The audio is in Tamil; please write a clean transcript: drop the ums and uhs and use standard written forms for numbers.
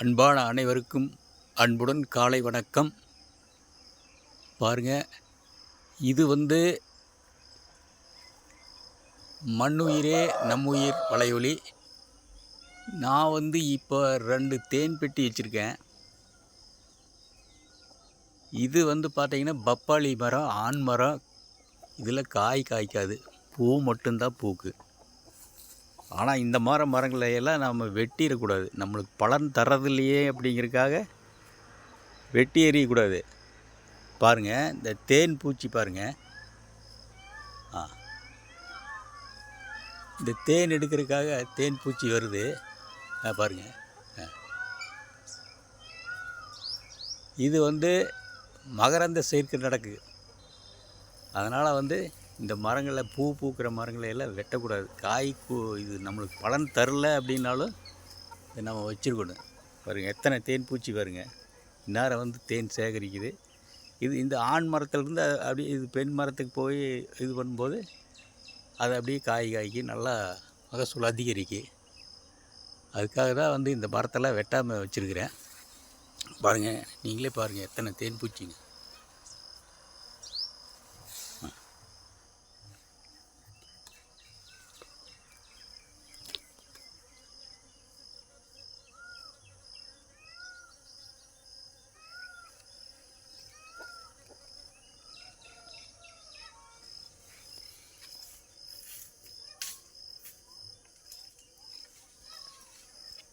அன்பான அனைவருக்கும் அன்புடன் காலை வணக்கம். பாருங்கள், இது மண்ணுயிரே நம்முயிர் வலையொலி. நான் இப்போ 2 தேன் பெட்டி வச்சுருக்கேன். இது பார்த்தீங்கன்னா பப்பாளி மரம், ஆண் மரம். இதில் காய் காய்க்காது, பூ மட்டும்தான் பூக்கு. ஆனால் இந்த மரங்களையெல்லாம் நம்ம வெட்டிடக்கூடாது. நம்மளுக்கு பலன் தர்றதில்லையே அப்படிங்கிறதுக்காக வெட்டி எறியக்கூடாது. பாருங்கள், இந்த தேன் பூச்சி பாருங்கள். இந்த தேன் எடுக்கிறதுக்காக தேன் பூச்சி வருது பாருங்கள். இது மகரந்த சேர்க்கை நடக்குது. அதனால் இந்த மரங்களை பூ பூக்கிற மரங்களை எல்லாம் வெட்டக்கூடாது. இது நம்மளுக்கு பலன் தரல அப்படின்னாலும் இதை நம்ம வச்சுருக்கணும். பாருங்கள், எத்தனை தேன் பூச்சி பாருங்கள். இந்நேரம் தேன் சேகரிக்குது. இந்த ஆண் மரத்துலேருந்து அப்படியே இது பெண் மரத்துக்கு போய் இது பண்ணும்போது அது அப்படியே காய்க்கி நல்லா மகசூல் அதிகரிக்கு. அதுக்காக தான் இந்த மரத்தெல்லாம் வெட்டாமல் வச்சுருக்கிறேன். பாருங்கள், நீங்களே பாருங்கள் எத்தனை தேன் பூச்சிங்க.